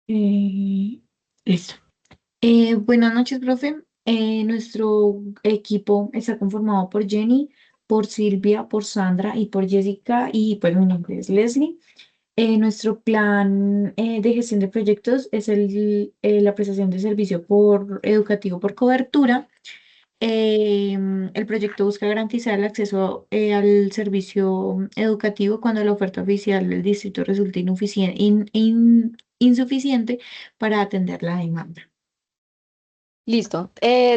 Eh, Listo. Buenas noches, profe. Nuestro equipo está conformado por Jenny, por Silvia, por Sandra y por Jessica, y pues mi nombre es Leslie. Nuestro plan de gestión de proyectos es la prestación de servicio educativo por cobertura. El proyecto busca garantizar el acceso al servicio educativo cuando la oferta oficial del distrito resulte insuficiente para atender la demanda. Listo.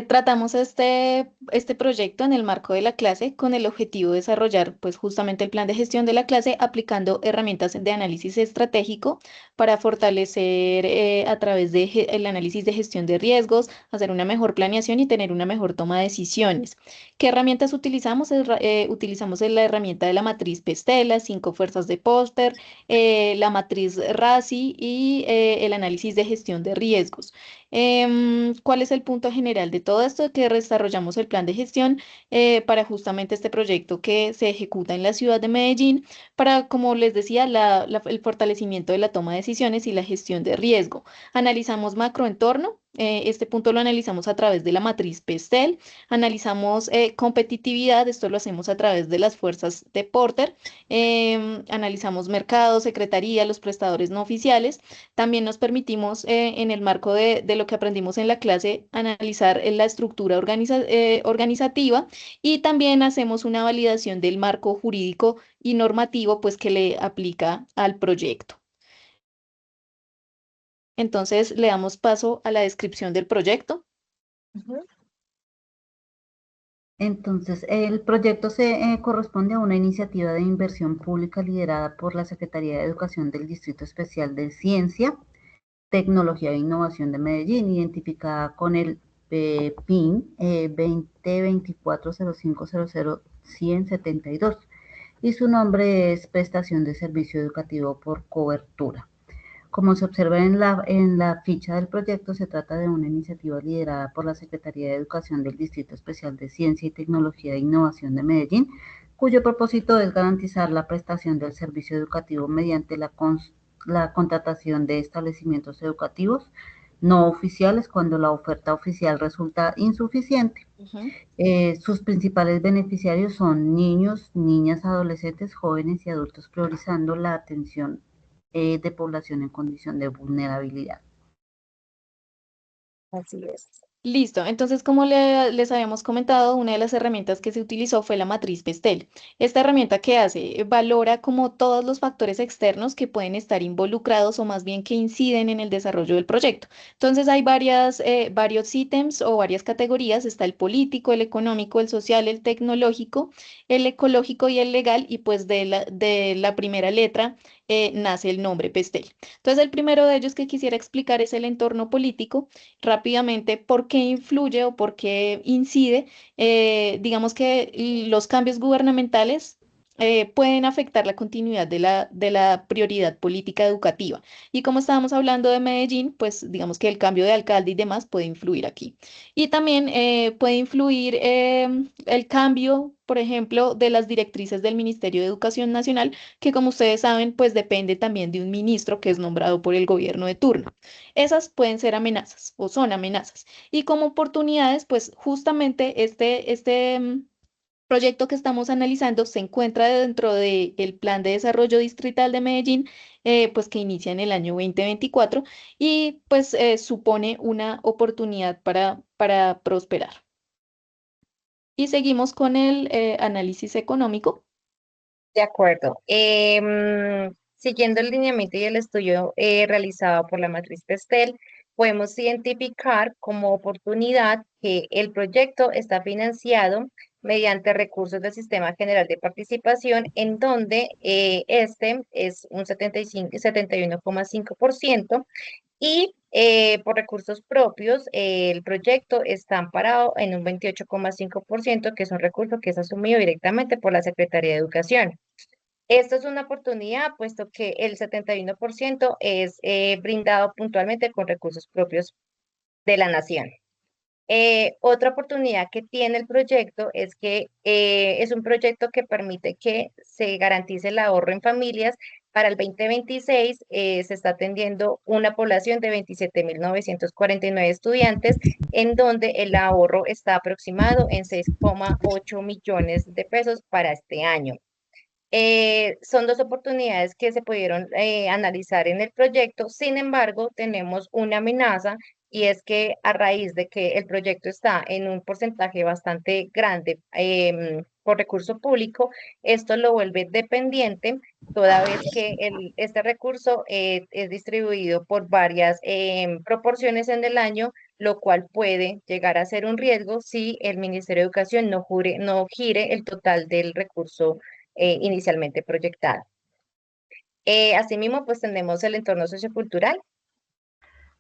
Tratamos este proyecto en el marco de la clase con el objetivo de desarrollar pues justamente el plan de gestión de la clase aplicando herramientas de análisis estratégico para fortalecer a través de el análisis de gestión de riesgos, hacer una mejor planeación y tener una mejor toma de decisiones. ¿Qué herramientas utilizamos? Utilizamos la herramienta de la matriz PESTEL, las 5 fuerzas de Póster, la matriz RACI y el análisis de gestión de riesgos. ¿Cuál es el punto general de todo esto? Que desarrollamos el plan de gestión para justamente este proyecto que se ejecuta en la ciudad de Medellín para, como les decía, el fortalecimiento de la toma de decisiones y la gestión de riesgo. Analizamos macroentorno. Este punto lo analizamos a través de la matriz PESTEL. Analizamos competitividad. Esto lo hacemos a través de las fuerzas de Porter. Analizamos mercado, secretaría, los prestadores no oficiales. También nos permitimos, en el marco de lo que aprendimos en la clase, analizar la estructura organizativa y también hacemos una validación del marco jurídico y normativo, pues, que le aplica al proyecto. Entonces, le damos paso a la descripción del proyecto. Ujú. Entonces, el proyecto se corresponde a una iniciativa de inversión pública liderada por la Secretaría de Educación del Distrito Especial de Ciencia, Tecnología e Innovación de Medellín, identificada con el PIN 2024-0500-172, y su nombre es Prestación de Servicio Educativo por Cobertura. Como se observa en la ficha del proyecto, se trata de una iniciativa liderada por la Secretaría de Educación del Distrito Especial de Ciencia y Tecnología e Innovación de Medellín, cuyo propósito es garantizar la prestación del servicio educativo mediante la contratación de establecimientos educativos no oficiales cuando la oferta oficial resulta insuficiente. Ujú. Sus principales beneficiarios son niños, niñas, adolescentes, jóvenes y adultos, priorizando la atención de población en condición de vulnerabilidad. Así es. Listo, entonces como les habíamos comentado, una de las herramientas que se utilizó fue la matriz Pestel. Esta herramienta, ¿qué hace? Valora como todos los factores externos que pueden estar involucrados o más bien que inciden en el desarrollo del proyecto. Entonces hay varios ítems o varias categorías. Está el político, el económico, el social, el tecnológico, el ecológico y el legal, y pues de la primera letra nace el nombre Pestel. Entonces el primero de ellos que quisiera explicar es el entorno político rápidamente por qué influye o por qué incide. Digamos que los cambios gubernamentales pueden afectar la continuidad de la prioridad política educativa. Y como estábamos hablando de Medellín, pues digamos que el cambio de alcalde y demás puede influir aquí. Y también puede influir el cambio, por ejemplo, de las directrices del Ministerio de Educación Nacional, que como ustedes saben, pues depende también de un ministro que es nombrado por el gobierno de turno. Esas pueden ser amenazas o son amenazas. Y como oportunidades, pues justamente este proyecto que estamos analizando se encuentra dentro del Plan de Desarrollo Distrital de Medellín, pues que inicia en el año 2024 y pues supone una oportunidad para prosperar. Y seguimos con el análisis económico. De acuerdo. Siguiendo el lineamiento y el estudio realizado por la matriz Pestel, podemos identificar como oportunidad que el proyecto está financiado mediante recursos del Sistema General de Participación, en donde este es un 75, 71,5%, y por recursos propios, el proyecto está amparado en un 28,5%, que es un recurso que es asumido directamente por la Secretaría de Educación. Esto es una oportunidad, puesto que el 71% es brindado puntualmente con recursos propios de la nación. Otra oportunidad que tiene el proyecto es que es un proyecto que permite que se garantice el ahorro en familias Para el 2026 se está atendiendo una población de 27.949 estudiantes, en donde el ahorro está aproximado en 6,8 millones de pesos para este año. Son dos oportunidades que se pudieron analizar en el proyecto. Sin embargo, tenemos una amenaza, y es que a raíz de que el proyecto está en un porcentaje bastante grande por recurso público, esto lo vuelve dependiente, toda vez que este recurso es distribuido por varias proporciones en el año, lo cual puede llegar a ser un riesgo si el Ministerio de Educación no gire el total del recurso inicialmente proyectada. Asimismo, pues tenemos el entorno sociocultural.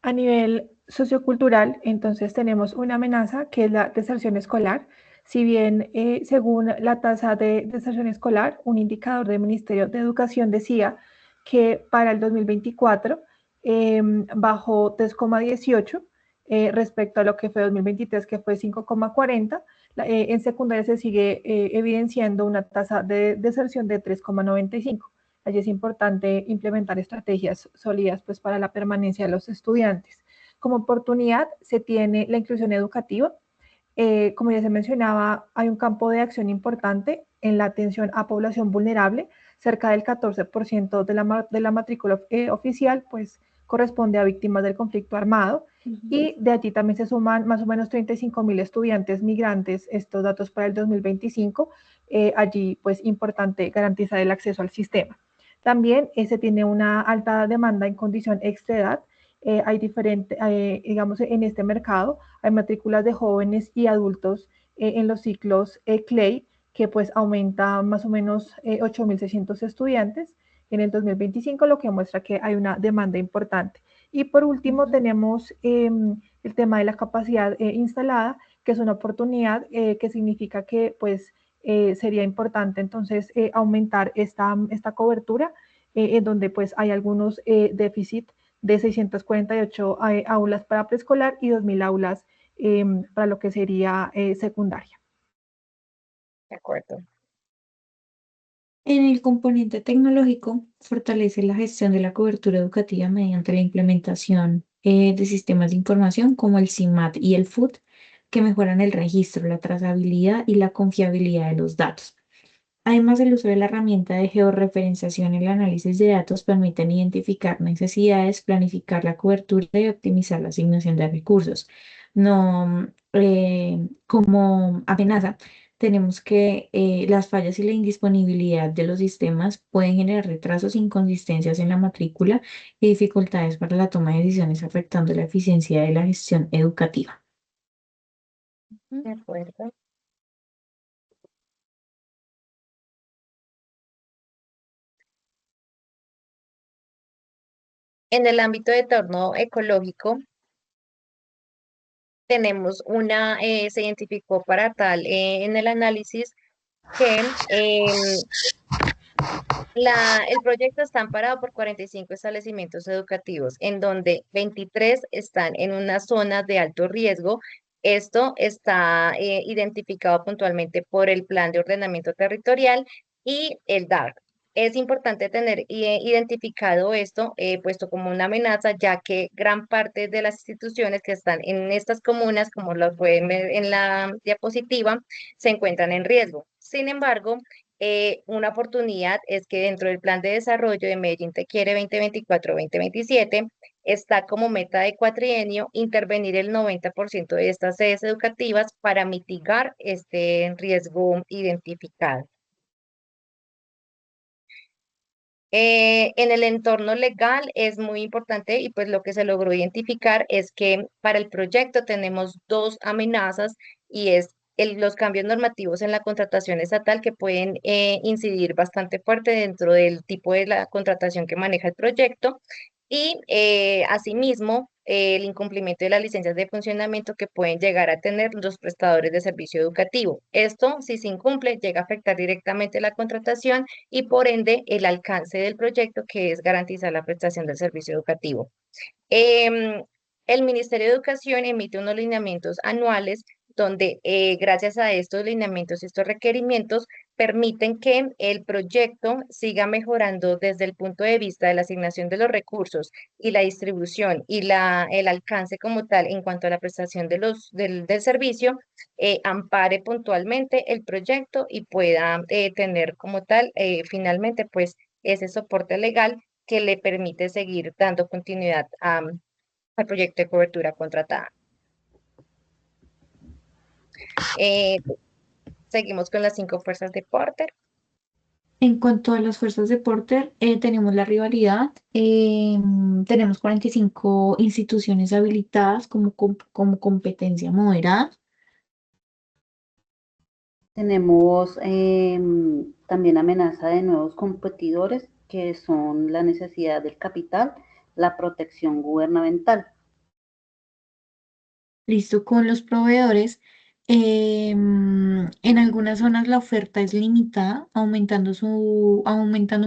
A nivel sociocultural, entonces tenemos una amenaza que es la deserción escolar. Si bien según la tasa de deserción escolar, un indicador del Ministerio de Educación decía que para el 2024 bajó 3,18 respecto a lo que fue 2023, que fue 5,40. En secundaria se sigue evidenciando una tasa de deserción de 3,95. Allí es importante implementar estrategias sólidas pues, para la permanencia de los estudiantes. Como oportunidad se tiene la inclusión educativa. Como ya se mencionaba, hay un campo de acción importante en la atención a población vulnerable. Cerca del 14% de la matrícula oficial pues, corresponde a víctimas del conflicto armado. Y de allí también se suman más o menos 35.000 estudiantes migrantes, estos datos para el 2025. Allí, pues, importante garantizar el acceso al sistema. También se tiene una alta demanda en condición extra edad. Hay diferentes, digamos, en este mercado, hay matrículas de jóvenes y adultos en los ciclos CLEI, que pues aumenta más o menos 8.600 estudiantes en el 2025, lo que muestra que hay una demanda importante. Y por último tenemos el tema de la capacidad instalada, que es una oportunidad que significa que pues sería importante entonces aumentar esta cobertura, en donde pues hay algunos déficits de 648 aulas para preescolar y 2.000 aulas para lo que sería secundaria. De acuerdo. En el componente tecnológico, fortalece la gestión de la cobertura educativa mediante la implementación de sistemas de información como el CIMAT y el FUT, que mejoran el registro, la trazabilidad y la confiabilidad de los datos. Además, el uso de la herramienta de georreferenciación y el análisis de datos permiten identificar necesidades, planificar la cobertura y optimizar la asignación de recursos. No, como amenaza, tenemos que las fallas y la indisponibilidad de los sistemas pueden generar retrasos, inconsistencias en la matrícula y dificultades para la toma de decisiones, afectando la eficiencia de la gestión educativa. De acuerdo. En el ámbito de entorno ecológico, tenemos se identificó para tal en el análisis que el proyecto está amparado por 45 establecimientos educativos, en donde 23 están en una zona de alto riesgo. Esto está identificado puntualmente por el Plan de Ordenamiento Territorial y el DARC. Es importante tener identificado esto, puesto como una amenaza, ya que gran parte de las instituciones que están en estas comunas, como lo pueden ver en la diapositiva, se encuentran en riesgo. Sin embargo, una oportunidad es que dentro del Plan de Desarrollo de Medellín Te Quiere 2024-2027 está como meta de cuatrienio intervenir el 90% de estas sedes educativas para mitigar este riesgo identificado. En el entorno legal es muy importante, y pues lo que se logró identificar es que para el proyecto tenemos dos amenazas, y es los cambios normativos en la contratación estatal, que pueden incidir bastante fuerte dentro del tipo de la contratación que maneja el proyecto, y asimismo el incumplimiento de las licencias de funcionamiento que pueden llegar a tener los prestadores de servicio educativo. Esto, si se incumple, llega a afectar directamente la contratación y por ende el alcance del proyecto, que es garantizar la prestación del servicio educativo. Em, el Ministerio de Educación emite unos lineamientos anuales donde gracias a estos lineamientos y estos requerimientos permiten que el proyecto siga mejorando desde el punto de vista de la asignación de los recursos y la distribución y el alcance como tal en cuanto a la prestación del servicio, ampare puntualmente el proyecto y pueda tener como tal finalmente pues ese soporte legal que le permite seguir dando continuidad al proyecto de cobertura contratada. Eh, Seguimos con las 5 fuerzas de Porter. En cuanto a las fuerzas de Porter, tenemos la rivalidad, tenemos 45 instituciones habilitadas como competencia moderada. Tenemos también amenaza de nuevos competidores, que son la necesidad del capital, la protección gubernamental. Listo, con los proveedores, en algunas zonas la oferta es limitada, aumentando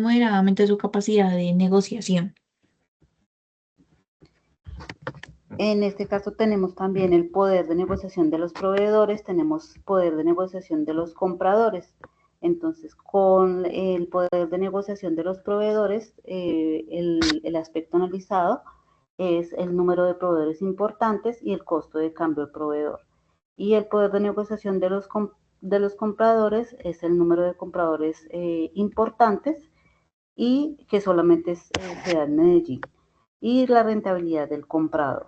moderadamente su capacidad de negociación. En este caso tenemos también el poder de negociación de los proveedores, tenemos poder de negociación de los compradores. Entonces, con el poder de negociación de los proveedores, el aspecto analizado es el número de proveedores importantes y el costo de cambio de proveedor. Y el poder de negociación de los compradores es el número de compradores importantes y que solamente se da en Medellín. Y la rentabilidad del comprador.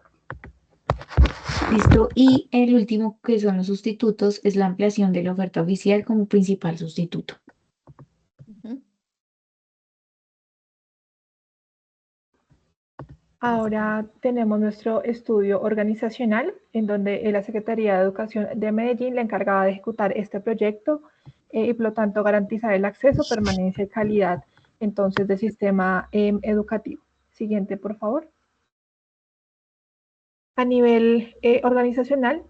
Listo, y el último que son los sustitutos es la ampliación de la oferta oficial como principal sustituto. Ahora tenemos nuestro estudio organizacional, en donde la Secretaría de Educación de Medellín le encargaba de ejecutar este proyecto y por lo tanto garantizar el acceso, permanencia y calidad entonces del sistema educativo. Siguiente, por favor. A nivel organizacional,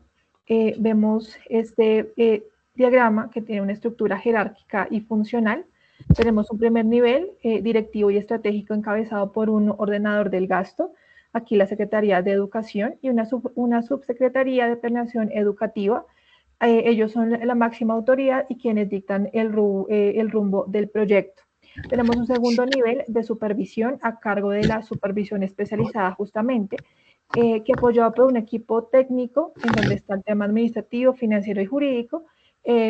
vemos este diagrama que tiene una estructura jerárquica y funcional. Tenemos un primer nivel directivo y estratégico encabezado por un ordenador del gasto, aquí la Secretaría de Educación y una subsecretaría de planeación educativa. Ellos son la máxima autoridad y quienes dictan el rumbo del proyecto. Tenemos un segundo nivel de supervisión a cargo de la supervisión especializada justamente, que apoyado por un equipo técnico en donde está el tema administrativo, financiero y jurídico,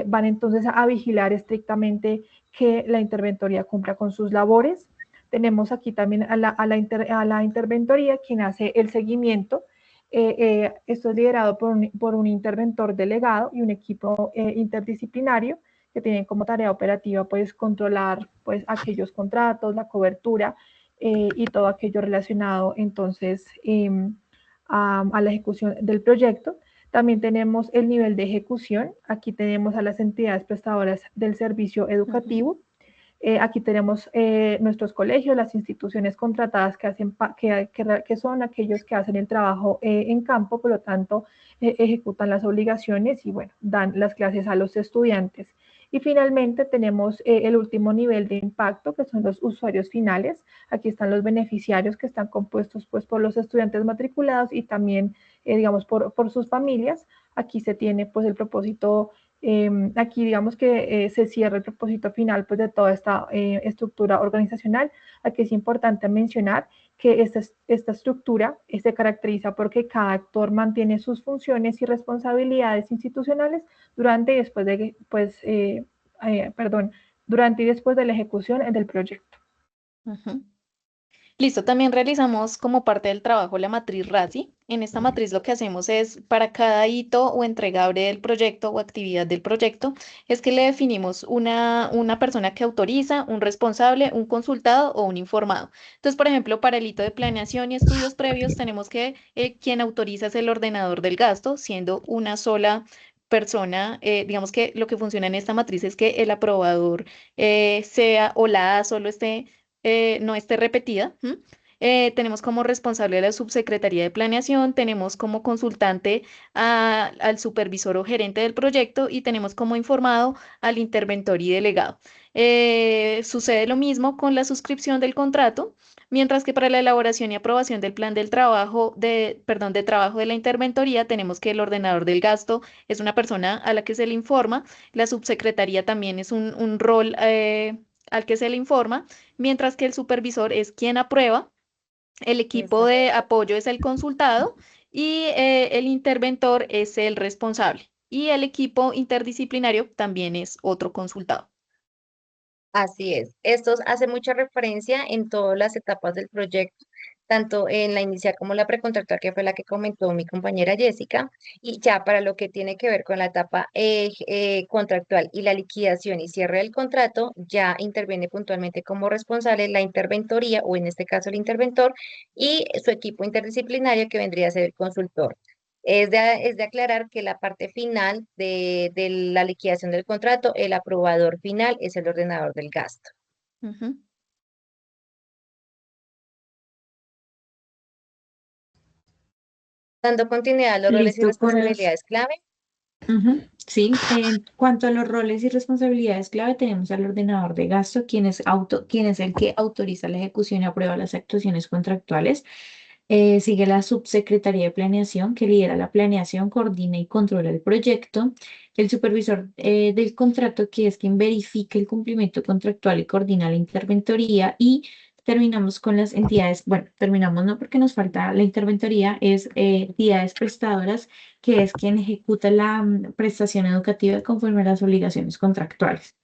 van entonces a vigilar estrictamente que la interventoría cumpla con sus labores. Tenemos aquí también a la interventoría quien hace el seguimiento. Esto es liderado por un interventor delegado y un equipo interdisciplinario que tienen como tarea operativa pues controlar pues aquellos contratos, la cobertura y todo aquello relacionado entonces a la ejecución del proyecto. También tenemos el nivel de ejecución. Aquí tenemos a las entidades prestadoras del servicio educativo. Aquí tenemos nuestros colegios, las instituciones contratadas que son aquellos que hacen el trabajo en campo, por lo tanto, ejecutan las obligaciones y, bueno, dan las clases a los estudiantes. Y finalmente tenemos el último nivel de impacto, que son los usuarios finales. Aquí están los beneficiarios que están compuestos pues, por los estudiantes matriculados y también, digamos, por sus familias. Aquí se tiene pues el propósito, aquí digamos que se cierra el propósito final pues de toda esta estructura organizacional. Aquí es importante mencionar que esta estructura se caracteriza porque cada actor mantiene sus funciones y responsabilidades institucionales durante y después de, pues, durante y después de la ejecución del proyecto. Listo, también realizamos como parte del trabajo la matriz RACI. En esta matriz lo que hacemos es, para cada hito o entregable del proyecto o actividad del proyecto, es que le definimos una persona que autoriza, un responsable, un consultado o un informado. Entonces, por ejemplo, para el hito de planeación y estudios previos, tenemos que quien autoriza es el ordenador del gasto, siendo una sola persona. Digamos que lo que funciona en esta matriz es que el aprobador sea o la A solo no esté repetida. Tenemos como responsable a la subsecretaría de planeación, tenemos como consultante al supervisor o gerente del proyecto y tenemos como informado al interventor y delegado. Sucede lo mismo con la suscripción del contrato. mientras que para la elaboración y aprobación del plan del trabajo, de trabajo de la interventoría, tenemos que el ordenador del gasto es una persona a la que se le informa, la subsecretaría también es un rol al que se le informa, mientras que el supervisor es quien aprueba, el equipo Exacto. de apoyo es el consultado y el interventor es el responsable. Y el equipo interdisciplinario también es otro consultado. Así es. Esto hace mucha referencia en todas las etapas del proyecto, tanto en la inicial como la precontractual, que fue la que comentó mi compañera Jessica, y ya para lo que tiene que ver con la etapa contractual y la liquidación y cierre del contrato, ya interviene puntualmente como responsable la interventoría, o en este caso el interventor, y su equipo interdisciplinario que vendría a ser el consultor. Es de aclarar que la parte final de la liquidación del contrato, el aprobador final es el ordenador del gasto. Ujú. Dando continuidad a los roles y Listo, pues. responsabilidades clave. Ujú, sí, en cuanto a los roles y responsabilidades clave, tenemos al ordenador de gasto, quien es el que autoriza la ejecución y aprueba las actuaciones contractuales. Sigue la subsecretaría de planeación, que lidera la planeación, coordina y controla el proyecto. El supervisor del contrato, que es quien verifica el cumplimiento contractual y coordina la interventoría. Y terminamos con las entidades, bueno, terminamos no porque nos falta la interventoría, es entidades prestadoras, que es quien ejecuta la prestación educativa conforme a las obligaciones contractuales.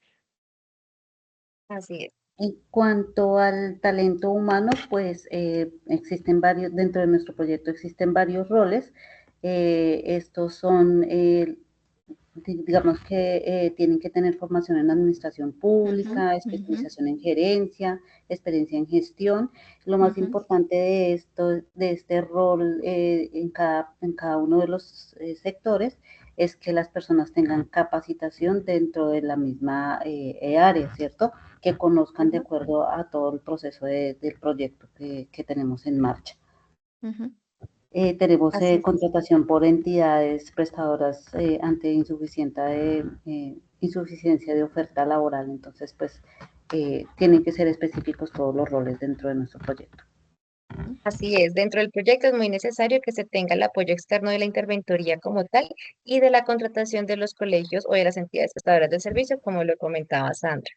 Así es. En cuanto al talento humano, pues existen varios, dentro de nuestro proyecto existen varios roles. Estos son, digamos que tienen que tener formación en administración Ujú, pública, ujú, especialización en gerencia, experiencia en gestión. Lo más ujú, importante de esto, de este rol en cada uno de los sectores, es que las personas tengan capacitación dentro de la misma área, ¿cierto? Que conozcan de ujú, acuerdo a todo el proceso del proyecto que tenemos en marcha. ujú. Tenemos Así es. contratación por entidades prestadoras ante insuficiencia de oferta laboral, entonces pues tienen que ser específicos todos los roles dentro de nuestro proyecto. Así es. Dentro del proyecto es muy necesario que se tenga el apoyo externo de la interventoría como tal y de la contratación de los colegios o de las entidades prestadoras del servicio, como lo comentaba Sandra.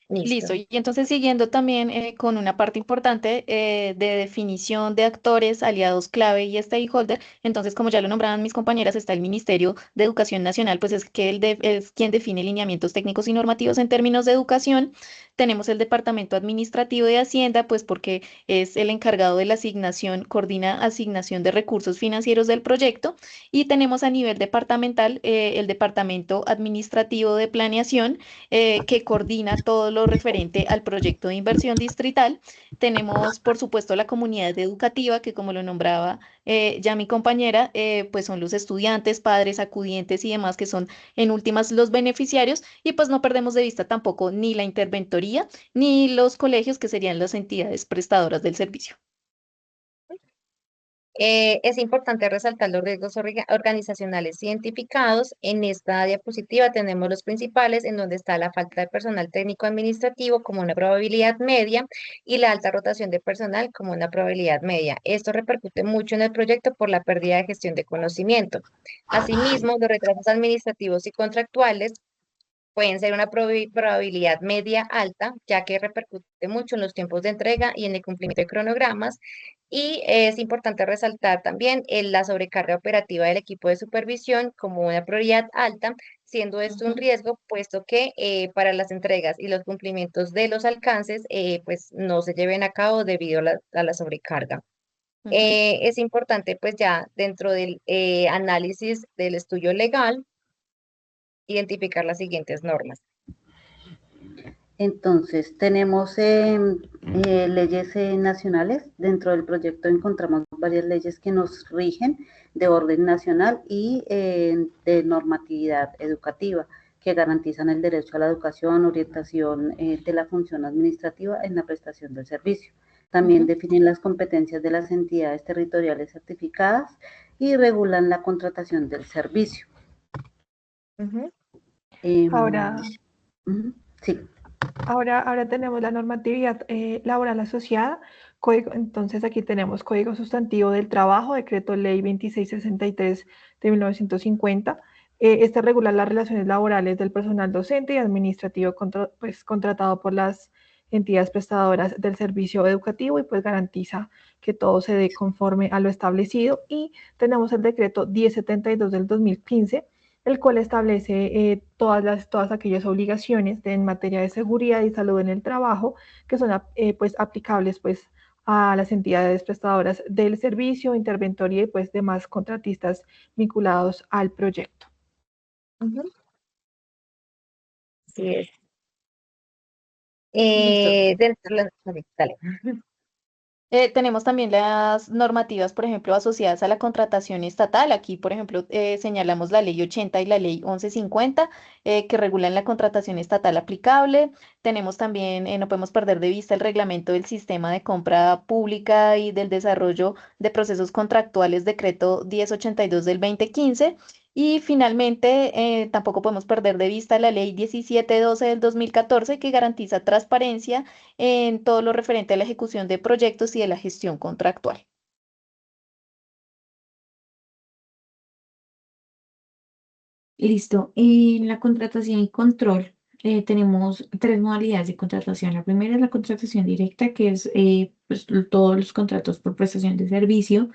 Listo, Listo. y entonces siguiendo también con una parte importante de definición de actores, aliados clave y stakeholder, entonces como ya lo nombraban mis compañeras, está el Ministerio de Educación Nacional, pues es que es quien define lineamientos técnicos y normativos en términos de educación. Tenemos el Departamento Administrativo de Hacienda, pues porque es el encargado de la asignación, coordina asignación de recursos financieros del proyecto, y tenemos a nivel departamental el Departamento Administrativo de Planeación que coordina todo lo referente al proyecto de inversión distrital. Tenemos, por supuesto, la comunidad educativa, que como lo nombraba ya mi compañera, pues son los estudiantes, padres, acudientes y demás, que son en últimas los beneficiarios. Y pues no perdemos de vista tampoco ni la interventoría ni los colegios, que serían las entidades prestadoras del servicio. Es importante resaltar los riesgos organizacionales identificados. En esta diapositiva tenemos los principales, en donde está la falta de personal técnico administrativo como una probabilidad media y la alta rotación de personal como una probabilidad media. Esto repercute mucho en el proyecto por la pérdida de gestión de conocimiento. Asimismo, los retrasos administrativos y contractuales pueden ser una probabilidad media alta, ya que repercute mucho en los tiempos de entrega y en el cumplimiento de cronogramas. Y es importante resaltar también la sobrecarga operativa del equipo de supervisión como una prioridad alta, siendo esto un Ujú, riesgo, puesto que para las entregas y los cumplimientos de los alcances, pues no se lleven a cabo debido a la sobrecarga. ujú. Es importante, pues ya dentro del análisis del estudio legal, identificar las siguientes normas. Entonces, tenemos leyes nacionales. Dentro del proyecto encontramos varias leyes que nos rigen de orden nacional y de normatividad educativa que garantizan el derecho a la educación, orientación de la función administrativa en la prestación del servicio. También Ujú. definen las competencias de las entidades territoriales certificadas y regulan la contratación del servicio. Ujú. Eh, Ahora, sí. Ahora tenemos la normatividad laboral asociada. Entonces aquí tenemos Código Sustantivo del Trabajo, Decreto Ley 2663 de 1950. Este regula las relaciones laborales del personal docente y administrativo contratado por las entidades prestadoras del servicio educativo y pues garantiza que todo se dé conforme a lo establecido. Y tenemos el decreto 1072 del 2015, el cual establece todas aquellas obligaciones en materia de seguridad y salud en el trabajo que son pues, aplicables pues, a las entidades prestadoras del servicio, interventoría y pues demás contratistas vinculados al proyecto. Así es. Listo. Dale. Tenemos también las normativas, por ejemplo, asociadas a la contratación estatal. Aquí, por ejemplo, señalamos la Ley 80 y la Ley 1150, que regulan la contratación estatal aplicable. Tenemos también, no podemos perder de vista el reglamento del sistema de compra pública y del desarrollo de procesos contractuales, decreto 1082 del 2015. Y finalmente, tampoco podemos perder de vista la Ley 1712 del 2014, que garantiza transparencia en todo lo referente a la ejecución de proyectos y de la gestión contractual. Listo. En la contratación y control tenemos tres modalidades de contratación. La primera es la contratación directa, que es pues, todos los contratos por prestación de servicio.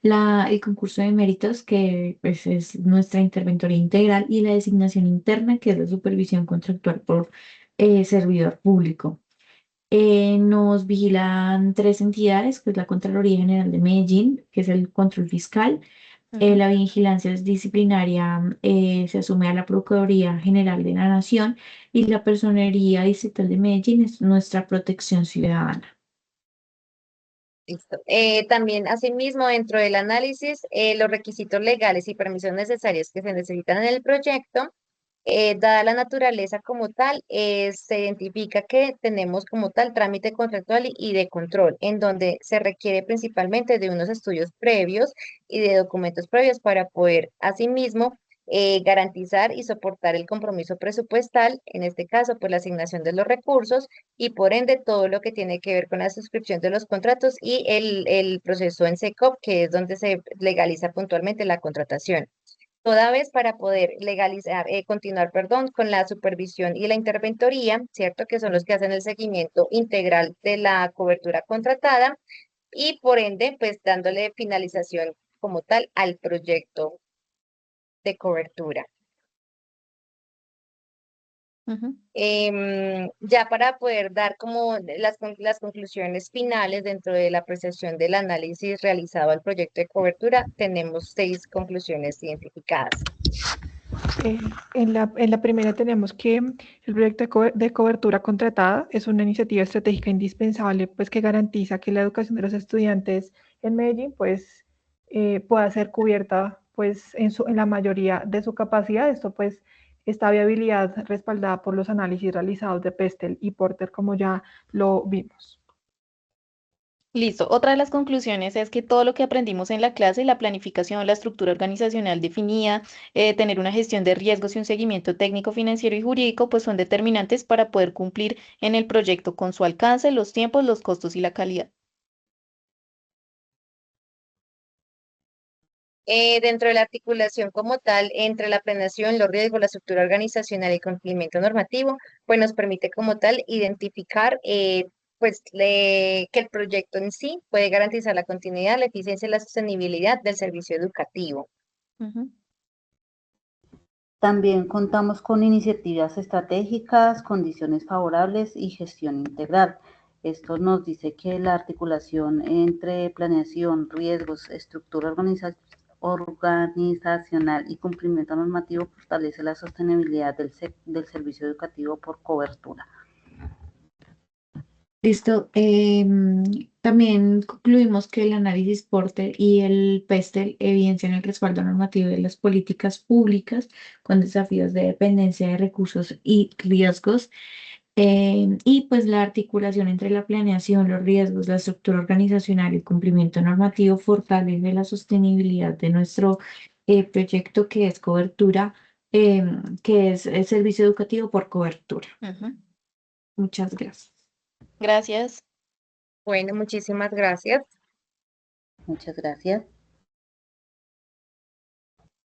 El concurso de méritos, que pues, es nuestra interventoría integral. Y la designación interna, que es la supervisión contractual por servidor público. Nos vigilan tres entidades, que es la Contraloría General de Medellín, que es el control fiscal. Ujú. La vigilancia disciplinaria se asume a la Procuraduría General de la Nación, y la Personería Distrital de Medellín es nuestra protección ciudadana. Listo. También, asimismo, dentro del análisis, los requisitos legales y permisos necesarios que se necesitan en el proyecto, dada la naturaleza como tal, se identifica que tenemos como tal trámite contractual y de control, en donde se requiere principalmente de unos estudios previos y de documentos previos para poder, asimismo, garantizar y soportar el compromiso presupuestal, en este caso, pues la asignación de los recursos y por ende todo lo que tiene que ver con la suscripción de los contratos y el proceso en SECOP, que es donde se legaliza puntualmente la contratación. Toda vez para poder legalizar, continuar, perdón, con la supervisión y la interventoría, ¿cierto? Que son los que hacen el seguimiento integral de la cobertura contratada y por ende, pues dándole finalización como tal al proyecto de cobertura. Ujú. Ya para poder dar como las conclusiones finales dentro de la apreciación del análisis realizado al proyecto de cobertura, tenemos 6 conclusiones identificadas. En la primera tenemos que el proyecto de cobertura contratada es una iniciativa estratégica indispensable pues, que garantiza que la educación de los estudiantes en Medellín pues, pueda ser cubierta pues, en la mayoría de su capacidad. Esto pues esta viabilidad respaldada por los análisis realizados de Pestel y Porter, como ya lo vimos. Listo. Otra de las conclusiones es que todo lo que aprendimos en la clase, la planificación, la estructura organizacional definida, tener una gestión de riesgos y un seguimiento técnico, financiero y jurídico, pues son determinantes para poder cumplir en el proyecto con su alcance, los tiempos, los costos y la calidad. Dentro de la articulación como tal entre la planeación, los riesgos, la estructura organizacional y el cumplimiento normativo, pues nos permite como tal identificar que el proyecto en sí puede garantizar la continuidad, la eficiencia y la sostenibilidad del servicio educativo. Ujú. También contamos con iniciativas estratégicas, condiciones favorables y gestión integral. Esto nos dice que la articulación entre planeación, riesgos, estructura organizacional y cumplimiento normativo fortalece la sostenibilidad del servicio educativo por cobertura. Listo. También concluimos que el análisis Porter y el PESTEL evidencian el respaldo normativo de las políticas públicas con desafíos de dependencia de recursos y riesgos. Y pues la articulación entre la planeación, los riesgos, la estructura organizacional y el cumplimiento normativo fortalece la sostenibilidad de nuestro proyecto, que es cobertura, que es el servicio educativo por cobertura. Ujú. Muchas gracias. Gracias. Bueno, muchísimas gracias. Muchas gracias.